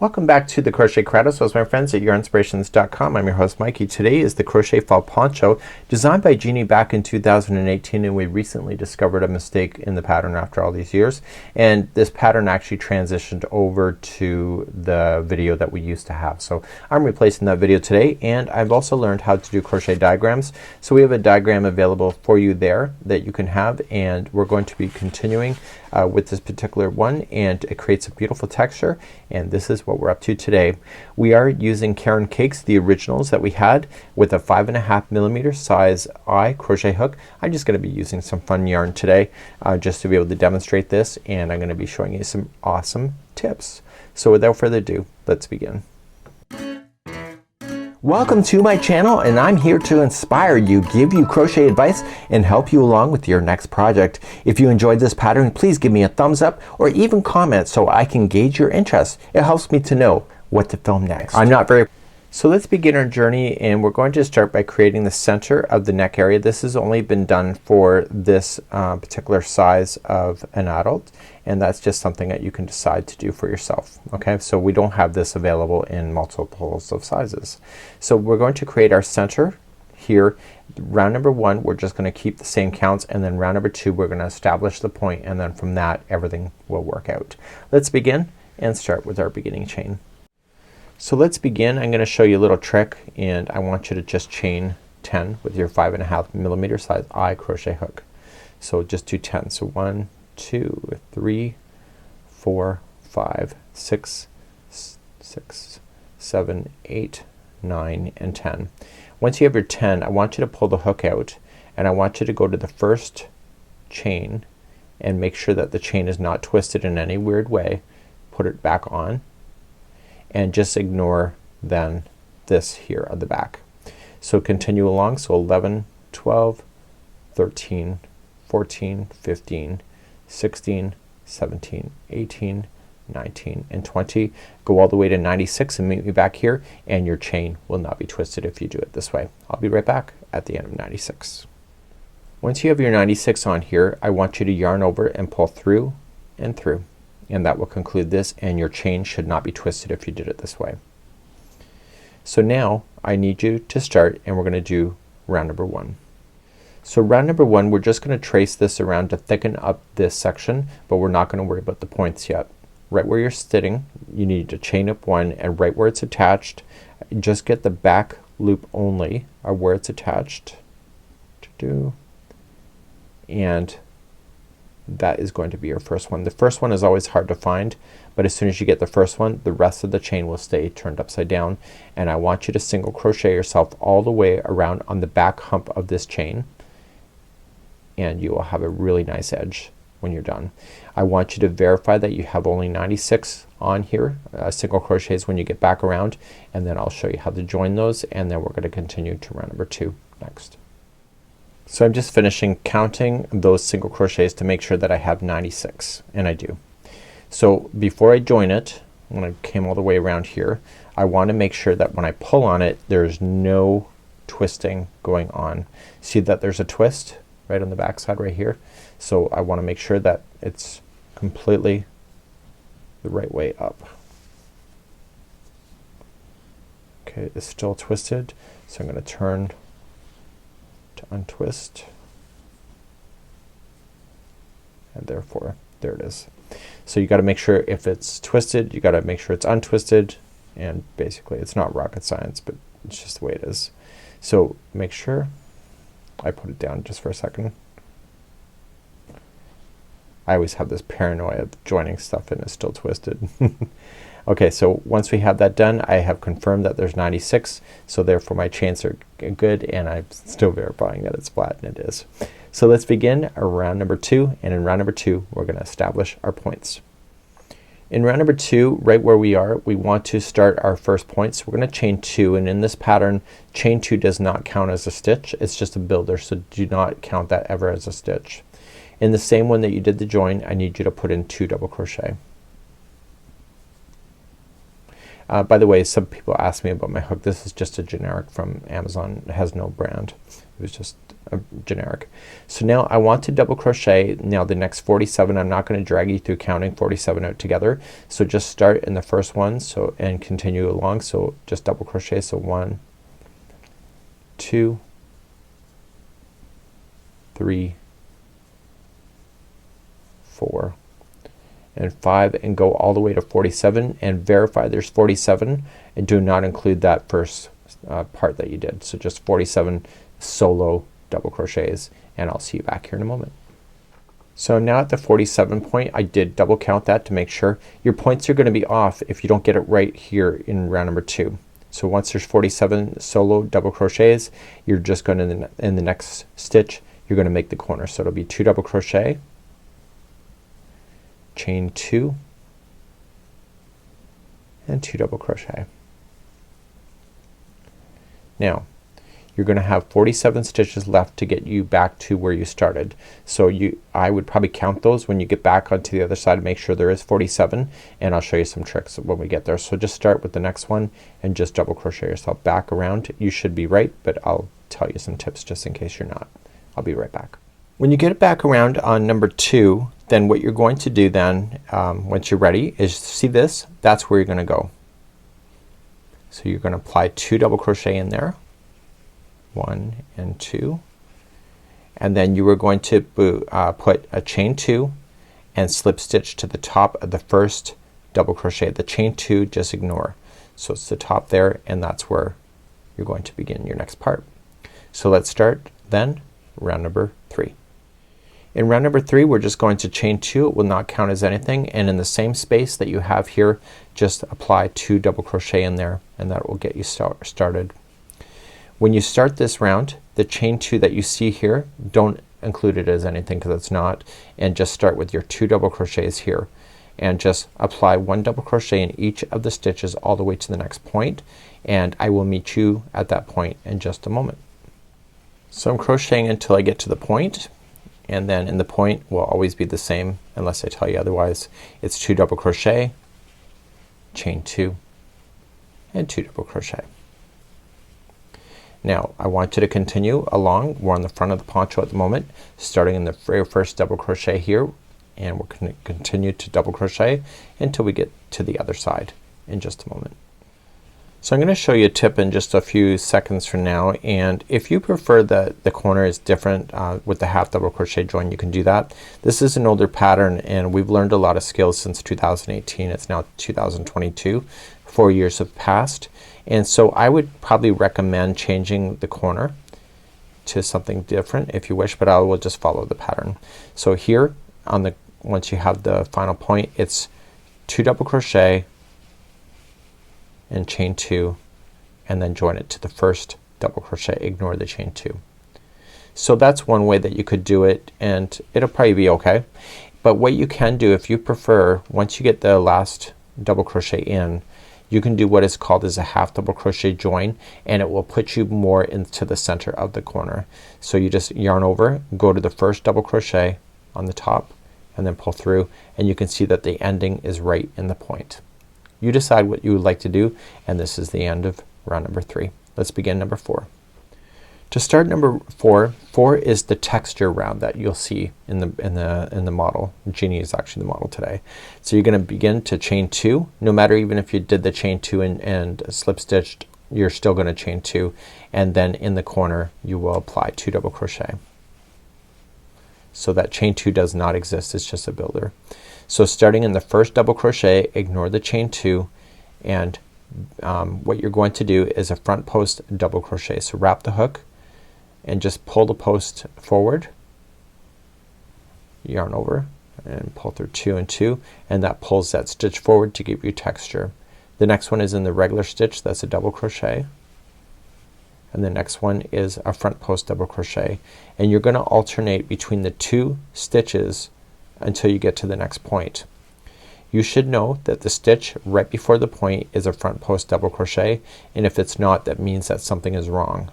Welcome back to the Crochet Creatos, my friends at YarnSpirations.com. I'm your host Mikey. Today is the Crochet Fall Poncho designed by Jeannie back in 2018, and we recently discovered a mistake in the pattern after all these years, and this pattern actually transitioned over to the video that we used to have. So I'm replacing that video today, and I've also learned how to do crochet diagrams. So we have a diagram available for you there that you can have, and we're going to be continuing with this particular one, and it creates a beautiful texture, and this is what we're up to today. We are using Caron Cakes, the originals that we had, with a 5.5mm size eye crochet hook. I'm just gonna be using some fun yarn today just to be able to demonstrate this, and I'm gonna be showing you some awesome tips. So without further ado, let's begin. Welcome to my channel, and I'm here to inspire you, give you crochet advice, and help you along with your next project. If you enjoyed this pattern, please give me a thumbs up or even comment so I can gauge your interest. It helps me to know what to film next. So let's begin our journey, and we're going to start by creating the center of the neck area. This has only been done for this particular size of an adult, and that's just something that you can decide to do for yourself. Okay, so we don't have this available in multiples of sizes. So we're going to create our center here. Round number 1 we're just gonna keep the same counts, and then round number 2 we're gonna establish the point, and then from that everything will work out. Let's begin and start with our beginning chain. So let's begin. I'm gonna show you a little trick, and I want you to just chain 10 with your 5.5mm size eye crochet hook. So just do 10. So 1, 2, 3, 4, 5, 6, 7, 8, 9, and 10. Once you have your 10, I want you to pull the hook out, and I want you to go to the first chain and make sure that the chain is not twisted in any weird way. Put it back on, and just ignore then this here at the back. So continue along. So 11, 12, 13, 14, 15, 16, 17, 18, 19, and 20. Go all the way to 96 and meet me back here, and your chain will not be twisted if you do it this way. I'll be right back at the end of 96. Once you have your 96 on here, I want you to yarn over and pull through and through, and that will conclude this, and your chain should not be twisted if you did it this way. So now I need you to start, and we're gonna do round number 1. So round number 1 we're just gonna trace this around to thicken up this section, but we're not gonna worry about the points yet. Right where you're sitting you need to chain up 1, and right where it's attached just get the back loop only of where it's attached and that is going to be your first one. The first one is always hard to find, but as soon as you get the first one, the rest of the chain will stay turned upside down, and I want you to single crochet yourself all the way around on the back hump of this chain, and you will have a really nice edge when you're done. I want you to verify that you have only 96 on here single crochets when you get back around, and then I'll show you how to join those, and then we're gonna continue to round number 2 next. So I'm just finishing counting those single crochets to make sure that I have 96, and I do. So before I join it, when I came all the way around here, I want to make sure that when I pull on it there's no twisting going on. See that there's a twist right on the back side right here? So I want to make sure that it's completely the right way up. Okay, it's still twisted, so I'm gonna turn to untwist, and therefore there it is. So you gotta make sure if it's twisted, you gotta make sure it's untwisted, and basically it's not rocket science, but it's just the way it is. So make sure I put it down just for a second. I always have this paranoia of joining stuff and it's still twisted. Okay, so once we have that done, I have confirmed that there's 96, so therefore my chains are good, and I'm still verifying that it's flat, and it is. So let's begin round number 2, and in round number 2 we're gonna establish our points. In round number 2, right where we are, we want to start our first point. So we're gonna chain 2, and in this pattern chain 2 does not count as a stitch. It's just a builder, so do not count that ever as a stitch. In the same one that you did the join, I need you to put in 2 double crochet. By the way, some people ask me about my hook. This is just a generic from Amazon. It has no brand. It was just generic. So now I want to double crochet now the next 47. I'm not gonna drag you through counting 47 out together. So just start in the first one so and continue along. So just double crochet. So 1, 2, 3, 4 and 5 and go all the way to 47 and verify there's 47 and do not include that first part that you did. So just 47 solo double crochets and I'll see you back here in a moment. So now at the 47 point I did double count that to make sure. Your points are gonna be off if you don't get it right here in round number 2. So once there's 47 solo double crochets you're just gonna in the next stitch you're gonna make the corner. So it'll be 2 double crochet, chain 2 and 2 double crochet. Now you're gonna have 47 stitches left to get you back to where you started. So I would probably count those when you get back onto the other side to make sure there is 47 and I'll show you some tricks when we get there. So just start with the next one and just double crochet yourself back around. You should be right, but I'll tell you some tips just in case you're not. I'll be right back. When you get it back around on number 2, then what you're going to do then once you're ready is see this, that's where you're gonna go. So you're gonna apply 2 double crochet in there, 1 and 2, and then you are going to put a chain 2 and slip stitch to the top of the first double crochet. The chain 2 just ignore. So it's the top there and that's where you're going to begin your next part. So let's start then round number 3. In round number 3 we're just going to chain 2. It will not count as anything and in the same space that you have here just apply 2 double crochet in there and that will get you started. When you start this round the chain 2 that you see here don't include it as anything because it's not, and just start with your 2 double crochets here and just apply 1 double crochet in each of the stitches all the way to the next point and I will meet you at that point in just a moment. So I'm crocheting until I get to the point and then in the point will always be the same unless I tell you otherwise. It's 2 double crochet, chain 2 and 2 double crochet. Now I want you to continue along. We're on the front of the poncho at the moment starting in the very first double crochet here and we're gonna continue to double crochet until we get to the other side in just a moment. So I'm gonna show you a tip in just a few seconds from now and if you prefer that the corner is different with the half double crochet join you can do that. This is an older pattern and we've learned a lot of skills since 2018. It's now 2022. 4 years have passed and so I would probably recommend changing the corner to something different if you wish, but I will just follow the pattern. So here on the once you have the final point it's 2 double crochet and chain 2 and then join it to the first double crochet. Ignore the chain 2. So that's one way that you could do it and it'll probably be okay. But what you can do if you prefer, once you get the last double crochet in, you can do what is called as a half double crochet join and it will put you more into the center of the corner. So you just yarn over, go to the first double crochet on the top and then pull through and you can see that the ending is right in the point. You decide what you would like to do and this is the end of round number 3. Let's begin number 4. To start number 4 is the texture round that you'll see in the model. Jeannie is actually the model today. So you're gonna begin to chain 2. No matter even if you did the chain 2 and slip stitched, you're still gonna chain 2 and then in the corner you will apply 2 double crochet. So that chain 2 does not exist, it's just a builder. So starting in the first double crochet ignore the chain 2 and what you're going to do is a front post double crochet. So wrap the hook and just pull the post forward, yarn over and pull through 2 and 2 and that pulls that stitch forward to give you texture. The next one is in the regular stitch, that's a double crochet, and the next one is a front post double crochet and you're gonna alternate between the 2 stitches until you get to the next point. You should know that the stitch right before the point is a front post double crochet and if it's not that means that something is wrong.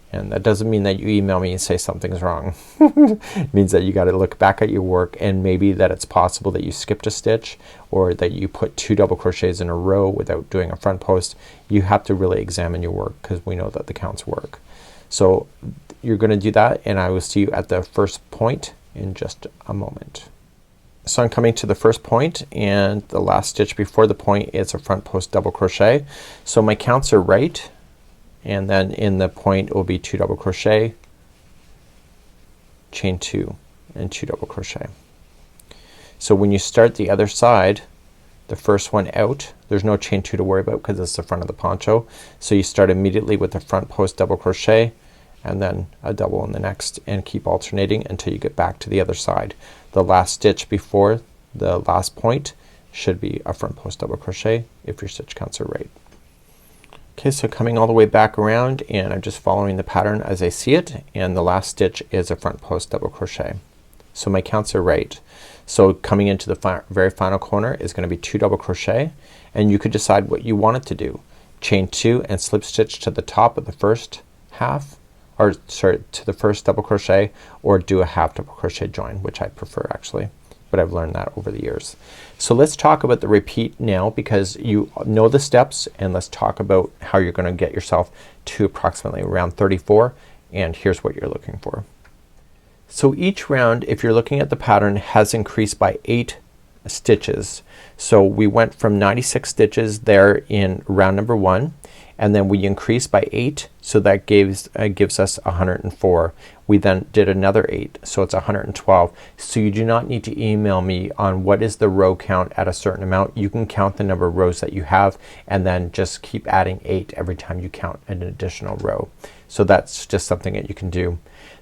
And that doesn't mean that you email me and say something's wrong. It means that you gotta look back at your work and maybe that it's possible that you skipped a stitch or that you put 2 double crochets in a row without doing a front post. You have to really examine your work because we know that the counts work. So you're gonna do that, and I will see you at the first point in just a moment. So I'm coming to the first point, and the last stitch before the point is a front post double crochet. So my counts are right, and then in the point it will be 2 double crochet, chain 2 and 2 double crochet. So when you start the other side, the first one out, there's no chain 2 to worry about because it's the front of the poncho. So you start immediately with the front post double crochet and then a double in the next, and keep alternating until you get back to the other side. The last stitch before the last point should be a front post double crochet if your stitch counts are right. Okay, so coming all the way back around, and I'm just following the pattern as I see it, and the last stitch is a front post double crochet. So my counts are right. So coming into the very final corner is going to be 2 double crochet, and you could decide what you want it to do. Chain 2 and slip stitch to the top of the first half, or sorry, to the first double crochet, or do a half double crochet join, which I prefer actually, but I've learned that over the years. So let's talk about the repeat now, because you know the steps, and let's talk about how you're gonna get yourself to approximately around 34, and here's what you're looking for. So each round, if you're looking at the pattern, has increased by 8 stitches. So we went from 96 stitches there in round number 1, and then we increased by 8, so that gives us 104. We then did another 8, so it's 112. So you do not need to email me on what is the row count at a certain amount. You can count the number of rows that you have, and then just keep adding 8 every time you count an additional row. So that's just something that you can do.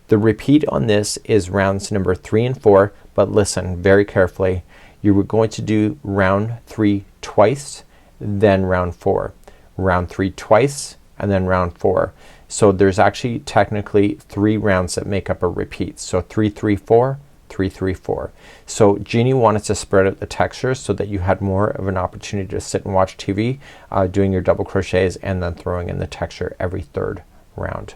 The repeat on this is rounds number 3 and 4, but listen very carefully. You were going to do round 3 twice, then round 4. Round 3 twice, and then round 4. So there's actually technically 3 rounds that make up a repeat. So 3 3 4, 3 3 4. So Jeannie wanted to spread out the textures so that you had more of an opportunity to sit and watch TV, doing your double crochets and then throwing in the texture every third round.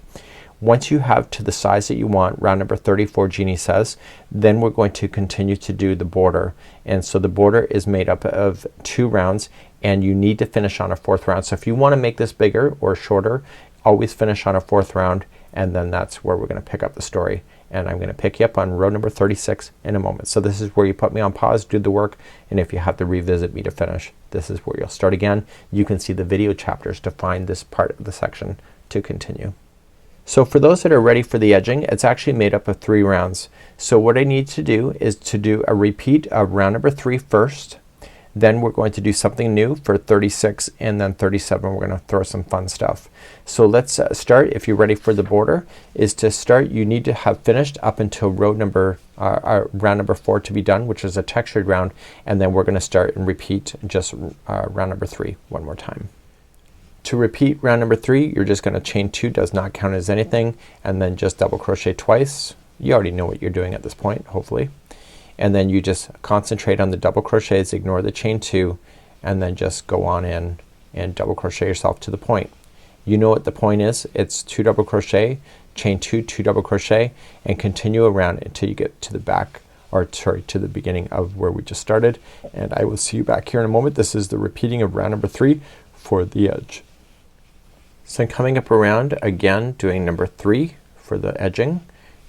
Once you have to the size that you want, round number 34 Jeannie says, then we're going to continue to do the border. And so the border is made up of 2 rounds, and you need to finish on a 4th round. So if you want to make this bigger or shorter, always finish on a 4th round, and then that's where we're gonna pick up the story. And I'm gonna pick you up on row number 36 in a moment. So this is where you put me on pause, do the work, and if you have to revisit me to finish, this is where you'll start again. You can see the video chapters to find this part of the section to continue. So for those that are ready for the edging, it's actually made up of 3 rounds. So what I need to do is to do a repeat of round number 3 first. Then we're going to do something new for 36, and then 37 we're gonna throw some fun stuff. So let's start. If you're ready for the border, is to start you need to have finished up until round number 4 to be done, which is a textured round, and then we're gonna start and repeat just round number 3 one more time. To repeat round number 3, you're just gonna chain 2, does not count as anything, and then just double crochet twice. You already know what you're doing at this point, hopefully. And then you just concentrate on the double crochets, ignore the chain 2, and then just go on in and double crochet yourself to the point. You know what the point is. It's 2 double crochet, chain 2, 2 double crochet, and continue around until you get to the back, or sorry, to the beginning of where we just started. And I will see you back here in a moment. This is the repeating of round number 3 for the edge. So I'm coming up around again, doing number 3 for the edging,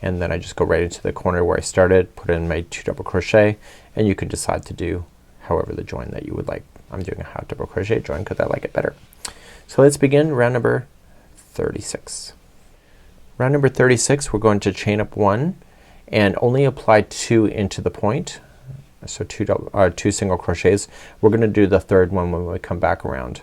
and then I just go right into the corner where I started, put in my 2 double crochet, and you can decide to do however the join that you would like. I'm doing a half double crochet join because I like it better. So let's begin round number 36. Round number 36, we're going to chain up 1 and only apply 2 into the point. So 2 single crochets. We're gonna do the 3rd one when we come back around.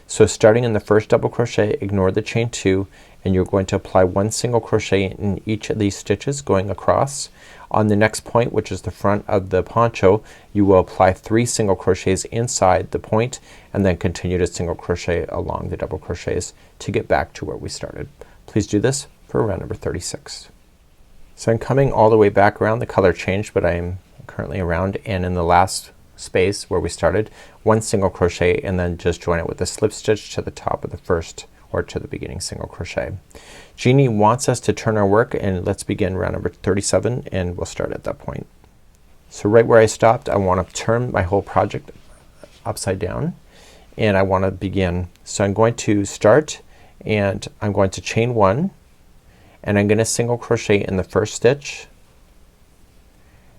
So starting in the first double crochet, ignore the chain 2, and you're going to apply 1 single crochet in each of these stitches going across. On the next point, which is the front of the poncho, you will apply 3 single crochets inside the point, and then continue to single crochet along the double crochets to get back to where we started. Please do this for round number 36. So I'm coming all the way back around. The color changed, but I am currently around, and in the last space where we started, 1 single crochet, and then just join it with a slip stitch to the top of the first, or to the beginning single crochet. Jeannie wants us to turn our work, and let's begin round number 37, and we'll start at that point. So right where I stopped, I want to turn my whole project upside down, and I want to begin. So I'm going to start, and I'm going to chain 1, and I'm gonna single crochet in the first stitch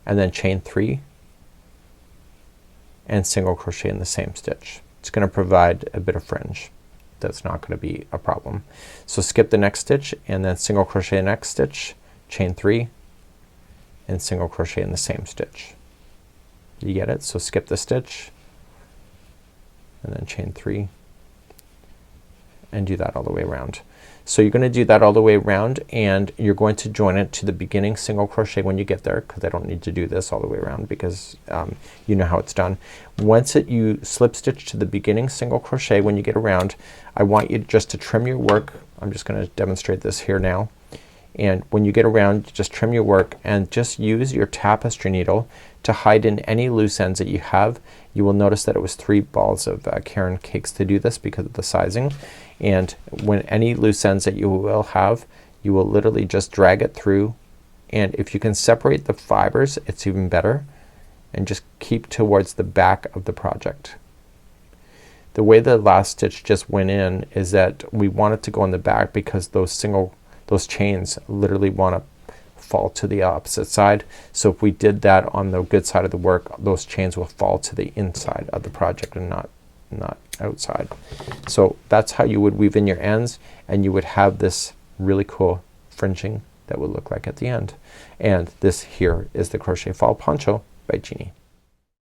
and then chain 3 and single crochet in the same stitch. It's gonna provide a bit of fringe. That's not gonna be a problem. So skip the next stitch and then single crochet the next stitch, chain 3 and single crochet in the same stitch. You get it? So skip the stitch and then chain 3 and do that all the way around. So you're gonna do that all the way around and you're going to join it to the beginning single crochet when you get there, because I don't need to do this all the way around because you know how it's done. Once you slip stitch to the beginning single crochet when you get around, I want you just to trim your work. I'm just gonna demonstrate this here now. And when you get around, just trim your work and just use your tapestry needle to hide in any loose ends that you have. You will notice that it was 3 balls of Caron cakes to do this because of the sizing. And when any loose ends that you will have, you will literally just drag it through, and if you can separate the fibers it's even better, and just keep towards the back of the project. The way the last stitch just went in is that we want it to go in the back because those chains literally want to fall to the opposite side. So if we did that on the good side of the work, those chains will fall to the inside of the project and not outside. So that's how you would weave in your ends, and you would have this really cool fringing that would look like at the end. And this here is the Crochet Fall Poncho by Jeannie.